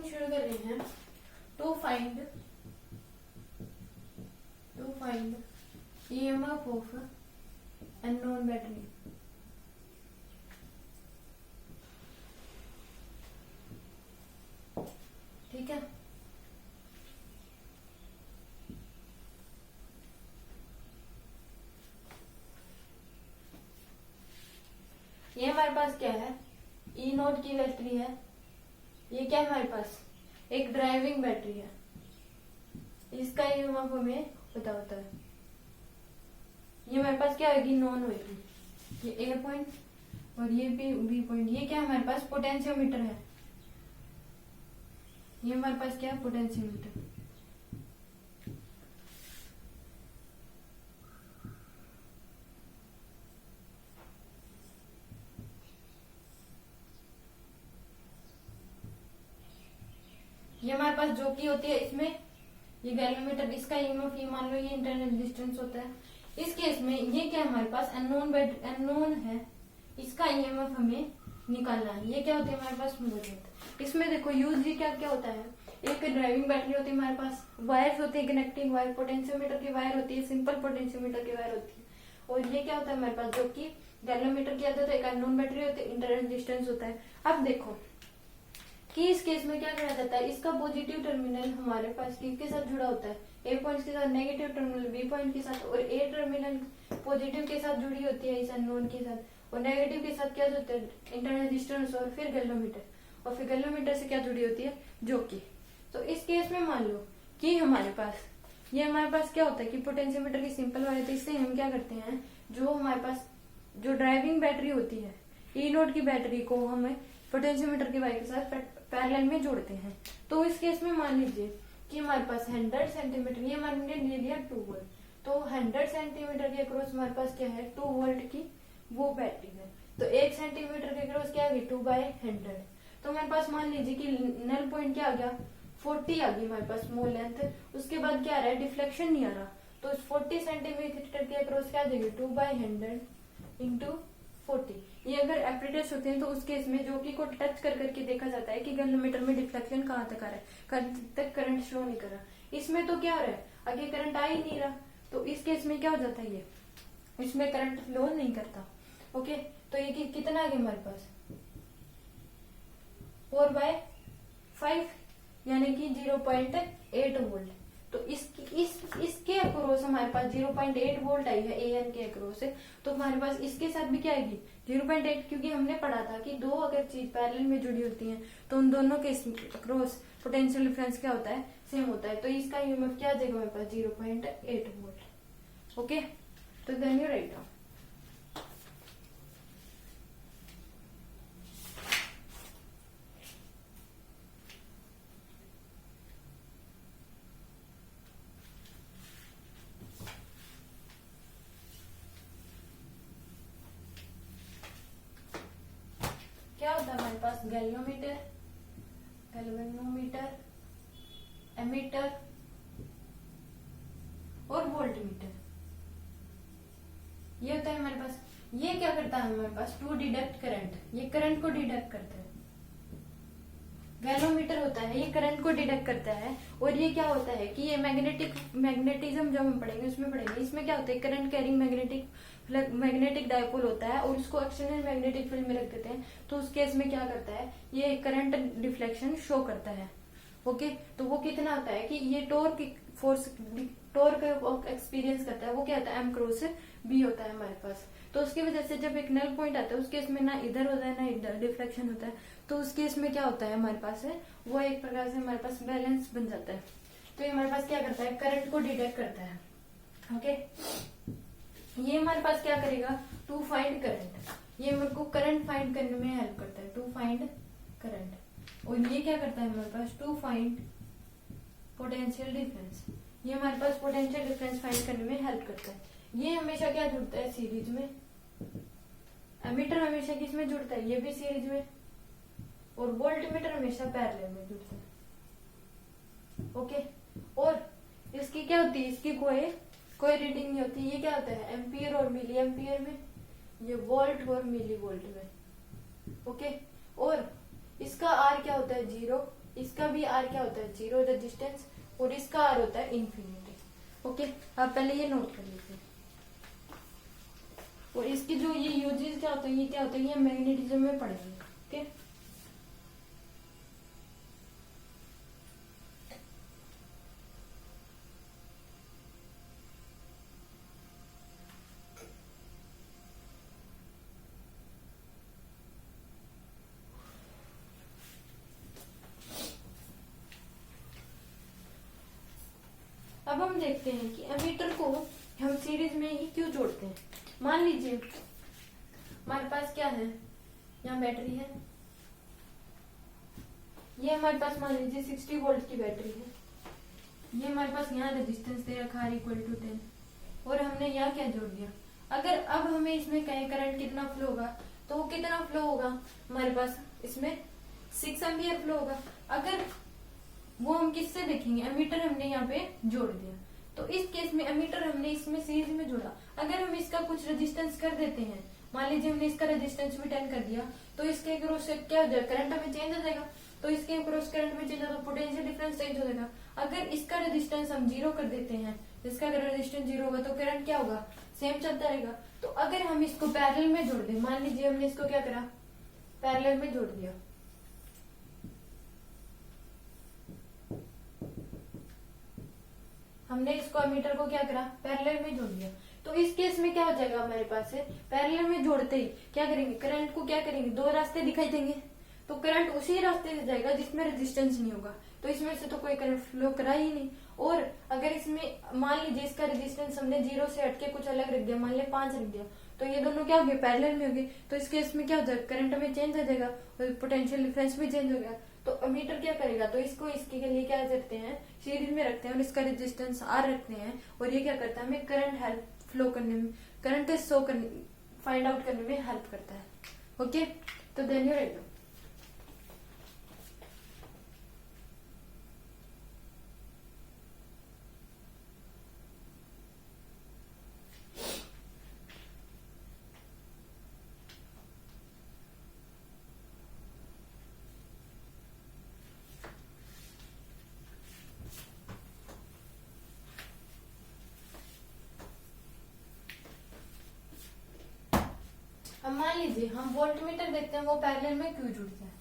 शुरू कर रहे हैं to find EMF of unknown battery. ठीक है, ये हमारे पास क्या है, ई नोड की बैटरी है। ये क्या है हमारे पास, एक ड्राइविंग बैटरी है। इसका ईएमएफ हमें पता होता है। ये हमारे पास क्या होगी, नॉन होगी। ये ए पॉइंट और ये बी पॉइंट। ये क्या हमारे पास पोटेंशियोमीटर है। ये हमारे पास क्या है, पोटेंशियोमीटर। ये हमारे पास जो की होती है इसमें, ये गैल्वेमीटर, इसका ईएमएफ ये मान लो ये इंटरनल डिस्टेंस होता है। इस केस में ये क्या हमारे पास अननोन है, इसका ईएमएफ हमें निकालना है। ये क्या होता है हमारे पास वोल्ट। इसमें देखो यूज ये क्या क्या होता है, एक ड्राइविंग बैटरी होती है हमारे पास, वायर्स होती है कनेक्टिंग वायर, पोटेंशियोमीटर की वायर होती है, सिंपल पोटेंशियोमीटर की वायर होती है। और ये क्या होता है हमारे पास, जो कि गैल्वेमीटर की आदत है, एक अननोन बैटरी होती है, इंटरनल डिस्टेंस होता है। अब देखो कि इस केस में क्या करा जाता है, इसका पॉजिटिव टर्मिनल हमारे पास किसके साथ जुड़ा होता है, ए पॉइंट के साथ, नेगेटिव टर्मिनल बी पॉइंट के साथ, और ए टर्मिनल पॉजिटिव के साथ जुड़ी होती है इस अननोन के साथ, और नेगेटिव के साथ क्या होता है, इंटरनल डिस्टेंस और फिर गैल्वेमीटर, और फिर गैल्वेमीटर से क्या जुड़ी होती है, जो कि। तो इस केस में मान लो कि हमारे पास ये हमारे पास क्या होता है कि पोटेंशियोमीटर की सिंपल वायर, तो इससे हम क्या करते हैं, जो हमारे पास जो ड्राइविंग बैटरी होती है ई नोड की बैटरी को हमें पोटेंशियोमीटर की वायर के साथ पैरेलल में जोड़ते हैं। तो इस केस में मान लीजिए कि हमारे पास 100 सेंटीमीटर, ये हमने ले लिया 2 वोल्ट, तो 100 सेंटीमीटर के अक्रॉस हमारे पास क्या है, 2 वोल्ट की वो बैटरी है। तो 1 सेंटीमीटर के अक्रॉस क्या आ गई, 2/100। तो हमारे पास मान लीजिए कि नल पॉइंट क्या आ गया, 40 आ गई हमारे पास मोल लेंथ। उसके बाद क्या आ रहा है, डिफ्लेक्शन नहीं आ रहा, तो 40 सेंटीमीटर के अक्रॉस क्या आ जाएगी, 2/100 इंटू 40। ये अगर एप्रेटस होते हैं तो उस केस में जो कि को टच कर करके देखा जाता है कि गैल्वेमीटर में डिफ्लेक्शन कहाँ तक आ रहा है, कहाँ तक करंट फ्लो नहीं कर रहा। इसमें तो क्या हो रहा है, आगे करंट आ ही नहीं रहा, तो इस केस में क्या हो जाता है, ये इसमें करंट फ्लो नहीं करता। ओके, तो ये कितना आ गया हमारे पास, 4/5 यानी कि 0.8 वोल्ट। तो इसके अक्रॉस हमारे पास 0.8 वोल्ट आई है एन के अक्रॉस से, तो हमारे पास इसके साथ भी क्या आएगी 0.8, क्योंकि हमने पढ़ा था कि दो अगर चीज पैरेलल में जुड़ी होती हैं तो उन दोनों के अक्रॉस पोटेंशियल डिफरेंस क्या होता है, सेम होता है। तो इसका ईएमएफ क्या आ जाएगा हमारे पास, 0.8 वोल्ट। ओके, तो देन यू राइट डाउन। क्या होता है हमारे पास, गैल्वेनोमीटर, एमीटर और वोल्टमीटर। ये होता है हमारे पास। ये क्या करता है हमारे पास, टू डिडक्ट करंट, ये करंट को डिडक्ट करता है। गैल्वेनोमीटर होता है ये करंट को डिडक्ट करता है, और ये क्या होता है कि ये मैग्नेटिज्म जब हम पढ़ेंगे उसमें पढ़ेंगे, इसमें क्या होता है, करंट कैरिंग मैग्नेटिक डायपोल होता है और उसको एक्सटर्नल मैग्नेटिक फील्ड में रख देते हैं। तो उस केस में क्या करता है, ये करंट डिफ्लेक्शन शो करता है। ओके, तो वो कितना आता है कि ये टॉर्क एक्सपीरियंस करता है, वो क्या होता है, M क्रॉस B होता है हमारे पास। तो उसकी वजह से जब एक नल पॉइंट आता है उस केस में ना इधर होता है ना इधर डिफ्लेक्शन होता है, तो उस केस में क्या होता है हमारे पास है, वो एक प्रकार से हमारे पास बैलेंस बन जाता है। तो ये हमारे पास क्या करता है, करंट को डिटेक्ट करता है। ओके, ये हमारे पास क्या करेगा, टू फाइंड करंट, ये मेरे को करंट फाइंड करने में हेल्प करता है, टू फाइंड करंट। और ये क्या करता है हमारे पास, टू फाइंड पोटेंशियल डिफरेंस, ये हमारे पास पोटेंशियल डिफरेंस फाइंड करने में हेल्प करता है। ये हमेशा क्या जुड़ता है, सीरीज में। एमीटर हमेशा किस में जुड़ता है, ये भी सीरीज में, और वोल्टमीटर हमेशा पैरेलल में जुड़ता है। ओके, और इसकी क्या होती है, इसकी कोई रीडिंग नहीं होती। ये क्या होता है, एम्पियर और मिली एम्पियर में, ये वोल्ट और मिली वोल्ट में। ओके, और इसका आर क्या होता है, 0 इसका भी आर क्या होता है, 0 रेजिस्टेंस, और इसका आर होता है इन्फिनिटी। ओके, आप पहले ये नोट कर लीजिए। और इसकी जो ये यूजेस क्या होते हैं, ये क्या होते हैं, ये मैग्नेटिज्म में पढ़ेंगे। ओके, अब हम देखते हैं कि एमीटर को हम सीरीज में ही क्यों जोड़ते हैं। मान लीजिए हमारे पास क्या है, यहाँ बैटरी है, ये हमारे पास मान लीजिए 60 वोल्ट की बैटरी है, ये हमारे पास यहाँ रेजिस्टेंस दे रखा है इक्वल टू 10, और हमने यहाँ क्या जोड़ दिया। अगर अब हमें इसमें कहें करंट कितना फ्लो होगा, तो वो कितना फ्लो होगा हमारे पास, इसमें 6 एम्पियर फ्लो होगा। अगर वो हम किससे देखेंगे, एमीटर हमने यहाँ पे जोड़ दिया, तो इस केस में एमीटर हमने इसमें सीरीज में जोड़ा। अगर हम इसका कुछ रेजिस्टेंस कर देते हैं, मान लीजिए हमने इसका रेजिस्टेंस भी 10 कर दिया, तो इसके क्रॉस से क्या हो जाएगा, करंट हमें चेंज हो जाएगा। तो इसके क्रॉस करंट में चेंज होगा, पोटेंशियल डिफरेंस चेंज हो जाएगा। अगर इसका रेजिस्टेंस हम 0 कर देते हैं, इसका अगर रेजिस्टेंस 0 होगा तो करंट क्या होगा, सेम चलता रहेगा। तो अगर हम इसको पैरेलल में जोड़ दें, मान लीजिए हमने इसको क्या करा, पैरेलल में जोड़ दिया, हमने इसको एमीटर को क्या करा, पैरेलल में जोड़ दिया, तो इस केस में क्या हो जाएगा हमारे पास है, पैरेलल में जोड़ते ही क्या करेंगे, करंट को क्या करेंगे, दो रास्ते दिखाई देंगे, तो करंट उसी रास्ते से जाएगा जिसमें रेजिस्टेंस नहीं होगा, तो इसमें से तो कोई करंट फ्लो करा ही नहीं। और अगर इसमें मान लीजिए इसका रेजिस्टेंस हमने 0 से हटके कुछ अलग रख दिया, मान लिया 5 रख दिया, तो ये दोनों क्या हो गए, पैरेलल में हो गए, तो इस केस में क्या हो जाएगा, करंट में चेंज हो जाएगा और पोटेंशियल डिफरेंस भी चेंज हो गया। तो एमीटर क्या करेगा, तो इसको इसके लिए क्या करते हैं, सीरीज में रखते हैं और इसका रेजिस्टेंस आर रखते हैं, और ये क्या करता है, हमें करंट हेल्प फ्लो करने में, करंट शो करने, फाइंड आउट करने में हेल्प करता है। ओके, तो देन यू राइट। अब मान लीजिए हम वोल्टमीटर देखते हैं, वो पैरेलल में क्यों जुड़ता है।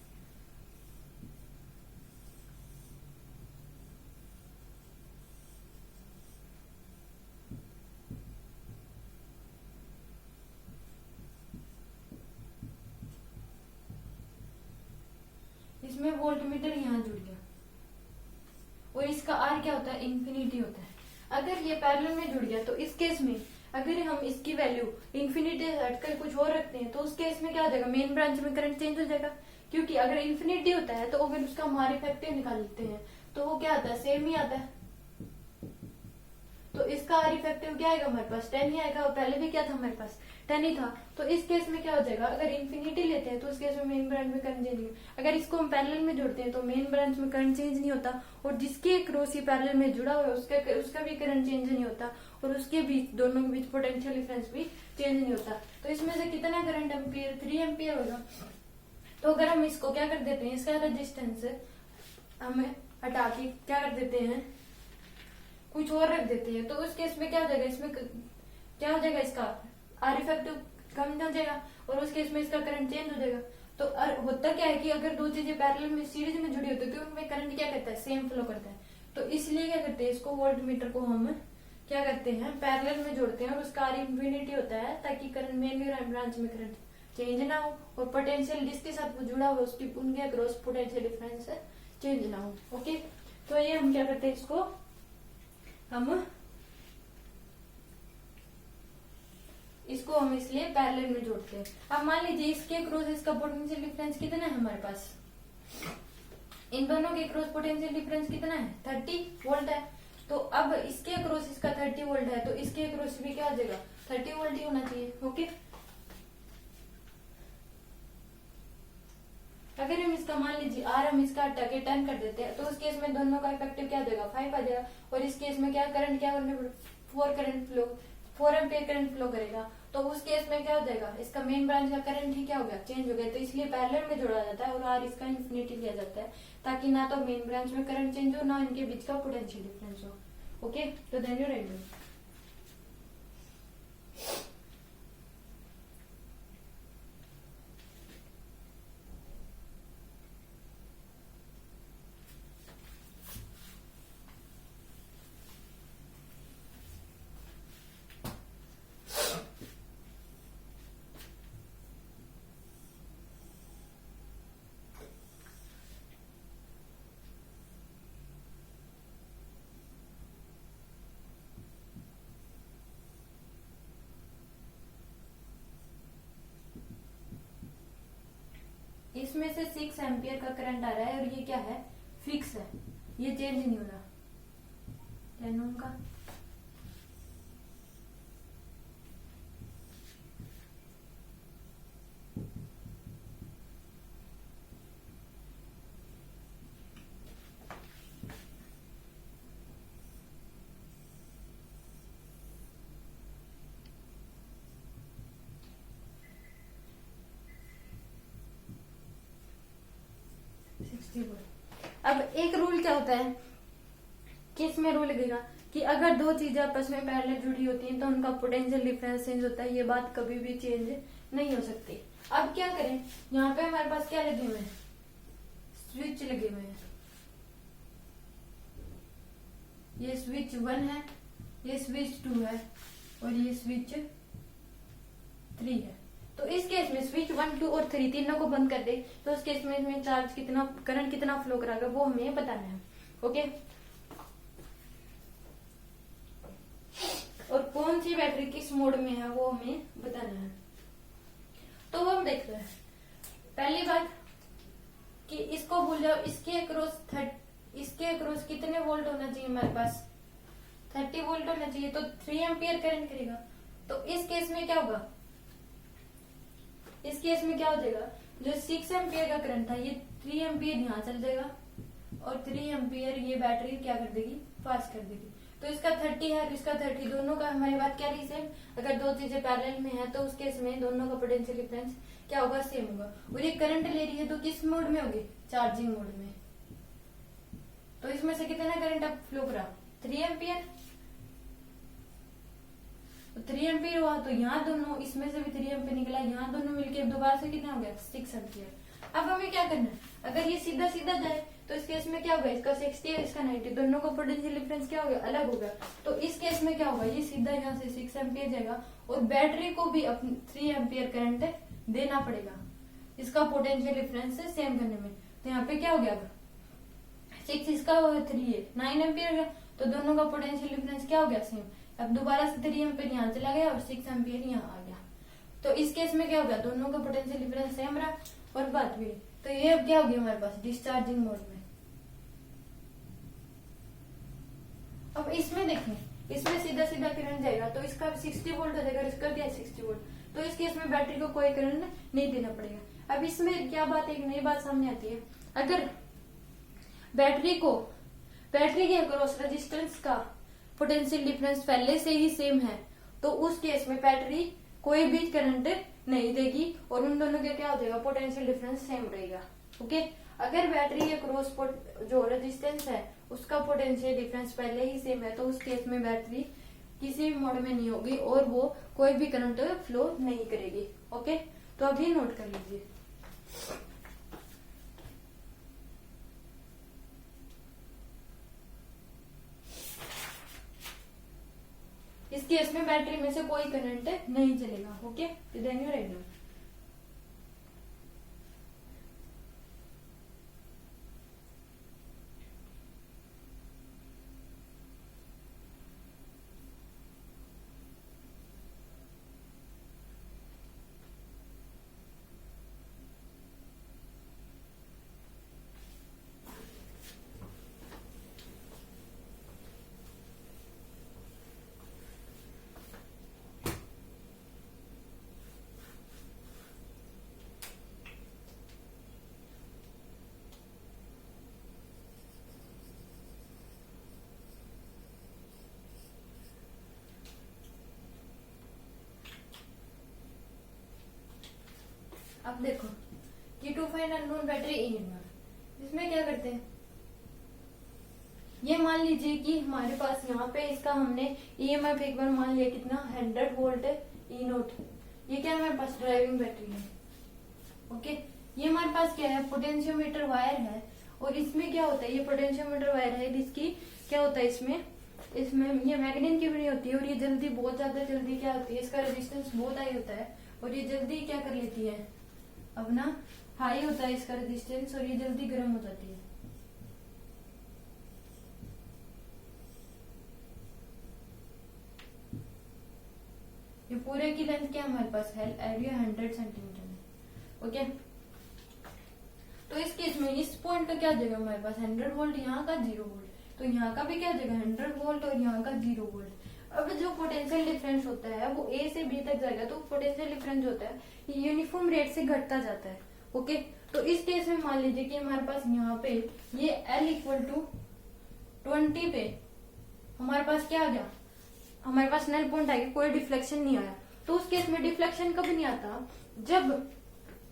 इसमें वोल्टमीटर यहाँ जुड़ गया और इसका आर क्या होता है, इन्फिनिटी होता है। अगर ये पैरेलल में जुड़ गया तो इस केस में अगर हम इसकी वैल्यू इन्फिनिटी हटकर कुछ और रखते हैं, तो उस केस में क्या हो जाएगा, मेन ब्रांच में करंट चेंज हो जाएगा, क्योंकि अगर इन्फिनिटी होता है तो अगर उसका हम आर इफेक्टिव निकाल लेते हैं तो वो क्या आता है, सेम ही आता है। तो इसका आर इफेक्टिव क्या आएगा हमारे पास, 10 ही आएगा, और पहले भी क्या था हमारे पास, 10 ही था। तो इस केस में क्या हो जाएगा, अगर इन्फिनिटी लेते हैं तो उस केस में मेन ब्रांच में करंट चेंज नहीं, अगर इसको हम पैरेलल में जोड़ते हैं तो मेन ब्रांच में करंट चेंज नहीं होता, और जिसके क्रॉस ये पैरेलल में जुड़ा हुआ है उसका भी करंट चेंज नहीं होता, और उसके बीच दोनों के बीच पोटेंशियल डिफरेंस भी चेंज नहीं होता। तो इसमें से कितना करंट एम्पियर, 3 एम्पियर होगा। तो अगर हम इसको क्या कर देते हैं, इसका रेजिस्टेंस हमें हटा के क्या कर देते हैं, कुछ और रख देते हैं, तो उस केस में क्या हो जाएगा, इसमें क्या हो जाएगा, इसका आर इफेक्टिव कम हो जाएगा और उस केस में इसका करंट चेंज हो जाएगा। तो होता क्या है कि अगर दो चीजें पैरेलल में सीरीज में जुड़ी होती है तो उनमें करंट क्या करता है, सेम फ्लो करता है। तो इसलिए क्या करते हैं, इसको वोल्टमीटर को हम क्या करते हैं, पैरेलल में जोड़ते हैं और उसका आर इन्फिनिटी होता है, ताकि करंट मेन ब्रांच में करंट चेंज ना हो और पोटेंशियल जिसके साथ वो जुड़ा हुआ उसकी उनके अक्रॉस पोटेंशियल डिफरेंस चेंज ना हो। ओके, तो ये हम क्या करते हैं, इसको हम इसलिए पैरेलल में जोड़ते हैं। अब मान लीजिए इसके क्रॉस इसका पोटेंशियल डिफरेंस कितना है हमारे पास, इन दोनों के क्रॉस पोटेंशियल डिफरेंस कितना है, 30 वोल्ट है। तो अब इसके क्रॉस इसका 30 वोल्ट है, तो इसके क्रॉस भी क्या हो जाएगा, 30 वोल्ट ही होना चाहिए। ओके, अगर हम इसका मान लीजिए आर हम इसका हटा के 10 कर देते हैं, तो उस केस में दोनों का इफेक्टिव क्या हो जाएगा, 5 आ जाएगा, और इस केस में क्या करंट क्या 4 एम्पियर करंट फ्लो करेगा। तो उस केस में क्या हो जाएगा, इसका मेन ब्रांच का करंट ही क्या हो गया, चेंज हो गया। तो इसलिए पैरेलल में जोड़ा जाता है और आर इसका इंफिनिटी लिया जाता है, ताकि ना तो मेन ब्रांच में करंट चेंज हो, ना इनके बीच का पोटेंशियल डिफरेंस हो। ओके, तो देन यू राइट। इसमें से 6 एम्पियर का करंट आ रहा है और ये क्या है, फिक्स है, ये चेंज नहीं हो रहा। 10 ओम का अब एक रूल क्या होता है कि इसमें रूल लगेगा कि अगर दो चीजें आपस में पैरेलल जुड़ी होती हैं तो उनका पोटेंशियल डिफरेंस चेंज होता है, ये बात कभी भी चेंज नहीं हो सकती। अब क्या करें, यहाँ पे हमारे पास क्या लगे हुए हैं, स्विच लगे हुए हैं। ये स्विच 1 है, ये स्विच 2 है और ये स्विच 3 है। तो इस केस में स्विच 1, 2 और 3 तीनों को बंद कर दे तो उस केस में इसमें चार्ज कितना, करंट कितना फ्लो कराएगा वो हमें बताना है। ओके, और कौन सी बैटरी किस मोड में है वो हमें बताना है। तो वो हम देखते हैं। पहली बात कि इसको भूल जाओ, इसके अक्रॉस कितने वोल्ट होना चाहिए हमारे पास, 30 वोल्ट होना चाहिए, तो 3 एम्पियर करंट करेगा। तो इस केस में क्या होगा, इस केस में क्या हो जाएगा, जो 6 एम्पियर का करंट था ये 3 एम्पियर यहाँ चल जाएगा और 3 एम्पियर ये बैटरी क्या कर देगी, पास कर देगी। तो इसका 30 है, इसका 30, दोनों का हमारी बात क्या रही सेम। अगर दो चीजें पैरेलल में है तो उस केस में दोनों का पोटेंशियल डिफरेंस क्या होगा, सेम होगा। और ये करंट ले रही है तो किस मोड में होगी, चार्जिंग मोड में। तो इसमें से कितना करंट अब फ्लो करा, 3 एम्पियर। 3 एम्पियर हुआ तो यहाँ दोनों, इसमें से भी 3 एम्पियर निकला, यहाँ दोनों मिलके दोबारा से कितना हो गया, 6 एम्पियर। अब हमें क्या करना है, अगर ये सीधा सीधा जाए तो इस केस में क्या होगा, इसका 60 है इसका 90, दोनों का पोटेंशियल डिफरेंस क्या होगा, अलग होगा। तो इस केस में क्या होगा, ये सीधा यहाँ से 6 एम्पियर जाएगा और बैटरी को भी अपनी 3 एम्पियर करंट देना पड़ेगा इसका पोटेंशियल डिफरेंस से सेम करने में। तो यहाँ पे क्या हो गया, 6 इसका 3 है, 9 एम्पियर है, तो दोनों का पोटेंशियल डिफरेंस क्या हो गया, सेम। अब दोबारा से 3 एम्पियर यहाँ चला गया और 6 एम्पियर यहाँ आ गया। तो इस केस में क्या होगा, दोनों का पोटेंशियल डिफरेंस सेम रहा और बात भी। तो ये अब क्या होगी हमारे पास, डिस्चार्जिंग मोड में। अब इसमें देखें, इसमें सीधा सीधा करंट जाएगा तो इसका 60 वोल्ट हो जाएगा, इसका क्या 60 वोल्ट। तो इस केस में बैटरी को कोई करंट नहीं देना पड़ेगा। अब इसमें क्या बात, एक नई बात सामने आती है, अगर बैटरी के अक्रॉस रेजिस्टेंस का पोटेंशियल डिफरेंस पहले से ही सेम है तो उस केस में बैटरी कोई भी करंट नहीं देगी और उन दोनों के क्या हो जाएगा, पोटेंशियल डिफरेंस सेम रहेगा। ओके, अगर बैटरी के क्रॉस जो रेजिस्टेंस है उसका पोटेंशियल डिफरेंस पहले ही सेम है तो उस केस में बैटरी किसी भी मोड में नहीं होगी और वो कोई भी करंट फ्लो नहीं करेगी। ओके, तो अभी नोट कर लीजिए। इस केस में बैटरी में से कोई करंट नहीं चलेगा। Okay, then you write down. अब देखो कि to find unknown battery EMF, इसमें क्या करते हैं, ये मान लीजिए कि हमारे पास यहाँ पे इसका हमने ईएमएफ एक बार मान लिया कितना 100 वोल्ट है ई नोट, ये क्या हमारे पास ड्राइविंग बैटरी है। ओके, ये हमारे पास क्या है, पोटेंशियोमीटर वायर है, और इसमें क्या होता है, ये पोटेंशियोमीटर वायर है, इसकी क्या होता है, इसमें ये मैग्नेट की बनी होती है, और ये जल्दी बहुत ज्यादा जल्दी क्या होती है, इसका रेजिस्टेंस बहुत हाई होता है, और ये जल्दी क्या कर लेती है, अपना हाई होता है इसका रेजिस्टेंस, और ये जल्दी गर्म हो जाती है। ये पूरे की लेंथ क्या हमारे पास है, एरिया 100 सेंटीमीटर में। ओके, तो इस केस में इस पॉइंट का क्या जगह हमारे पास 100 वोल्ट, यहाँ का 0 वोल्ट, तो यहाँ का भी क्या जगह 100 वोल्ट और यहाँ का 0 वोल्ट। अब जो पोटेंशियल डिफरेंस होता है वो ए से बी तक जाएगा, तो पोटेंशियल डिफरेंस होता है ये यूनिफॉर्म रेट से घटता जाता है। ओके, तो इस केस में मान लीजिए कि हमारे पास यहाँ पे ये L इक्वल टू 20 पे हमारे पास क्या आ गया, हमारे पास नल पॉइंट आ गया, कोई डिफ्लेक्शन नहीं आया। तो उस केस में डिफ्लेक्शन कब नहीं आता, जब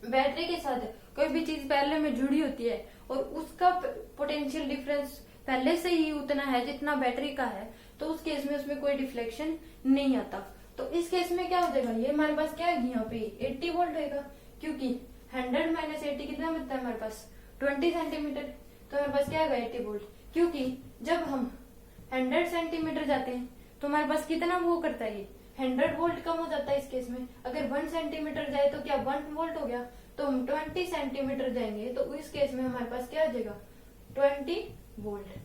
बैटरी के साथ कोई भी चीज पहले में जुड़ी होती है और उसका पोटेंशियल डिफरेंस पहले से ही उतना है जितना बैटरी का है, तो उस केस में उसमें कोई डिफ्लेक्शन नहीं आता। तो इस केस में क्या हो जाएगा, ये हमारे पास क्या है, यहाँ पे 80 वोल्ट रहेगा, क्योंकि 100 माइनस 80 कितना मिलता है हमारे पास 20 सेंटीमीटर, तो हमारे पास क्या आएगा 80 वोल्ट, क्योंकि जब हम 100 सेंटीमीटर जाते हैं तो हमारे पास कितना वो करता है, ये 100 वोल्ट कम हो जाता है। इस केस में अगर 1 सेंटीमीटर जाए तो क्या 1 वोल्ट हो गया, तो हम 20 सेंटीमीटर जाएंगे तो इस केस में हमारे पास क्या आ जाएगा 20 वोल्ट।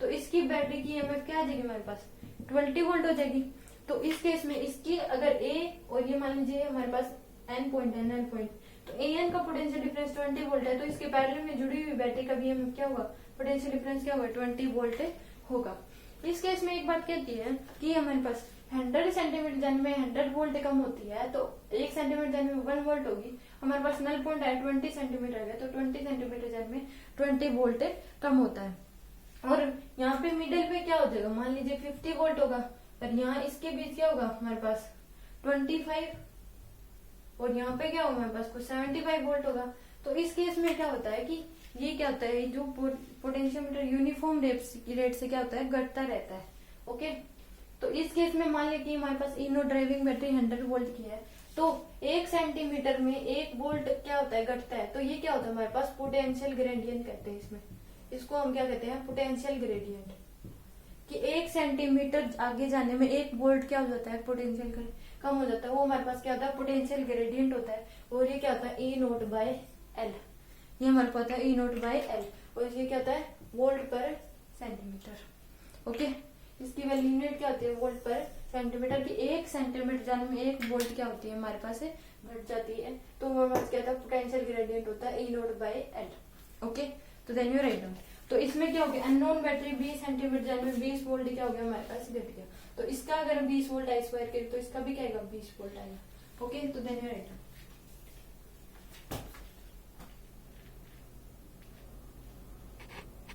तो इसकी बैटरी की ईएमएफ क्या आ जाएगी हमारे पास 20 वोल्ट हो जाएगी। तो इस केस में इसकी अगर ए और ये मान लीजिए हमारे पास एन पॉइंट है, नल पॉइंट, तो ए एन का पोटेंशियल डिफरेंस 20 वोल्ट है, तो इसके पैरेलल में जुड़ी हुई बैटरी का भी ईएमएफ क्या होगा, पोटेंशियल डिफरेंस क्या होगा 20 वोल्ट होगा। इस केस में एक बात कहती है कि हमारे पास 100 सेंटीमीटर जाने में 100 वोल्ट कम होती है, तो 1 सेंटीमीटर जाने में 1 वोल्ट होगी। हमारे पास नल पॉइंट है 20 सेंटीमीटर है, तो 20 सेंटीमीटर जाने में 20 वोल्ट कम होता है। और यहाँ पे मिडिल पे क्या हो जाएगा, मान लीजिए 50 वोल्ट होगा, और यहाँ इसके बीच क्या होगा हमारे पास 25, और यहाँ पे क्या होगा हमारे पास कुछ 75 वोल्ट होगा। तो इस केस में क्या होता है कि ये क्या होता है, जो पोटेंशियोमीटर यूनिफॉर्म रेट से क्या होता है, घटता रहता है। ओके, तो इस केस में मान लिया कि हमारे पास इनो ड्राइविंग बैटरी 100 वोल्ट की है, तो 1 सेंटीमीटर में 1 वोल्ट क्या होता है, घटता है। तो ये क्या होता है हमारे पास पोटेंशियल ग्रेडियंट कहते हैं इसमें, इसको हम क्या कहते हैं पोटेंशियल ग्रेडियंट, कि 1 सेंटीमीटर आगे जाने में 1 वोल्ट क्या हो जाता है, पोटेंशियल कम हो जाता है, वो हमारे पास क्या होता है पोटेंशियल ग्रेडियंट होता है। और ये क्या होता है ई नोट बाय एल, ये हमारे पास होता है ई नोट बाय एल, और ये क्या होता है वोल्ट पर सेंटीमीटर। ओके, इसकी वैल्यू यूनिट क्या होती है वोल्ट पर सेंटीमीटर की। 1 सेंटीमीटर जाने में 1 वोल्ट क्या होती है हमारे पास से घट जाती है, तो हमारे पास क्या होता है पोटेंशियल ग्रेडियंट होता है ई नोट बाय एल। ओके, तो देन यू राइट डाउन। तो इसमें क्या हो गया, अननोन बैटरी 20 सेंटीमीटर जाने में 20 वोल्ट क्या हो गया हमारे पास घट गया, तो इसका अगर 20 वोल्ट आई स्क्वायर करें तो इसका भी क्या आएगा 20 वोल्ट आएगा। ओके, तो देन यू राइट डाउन।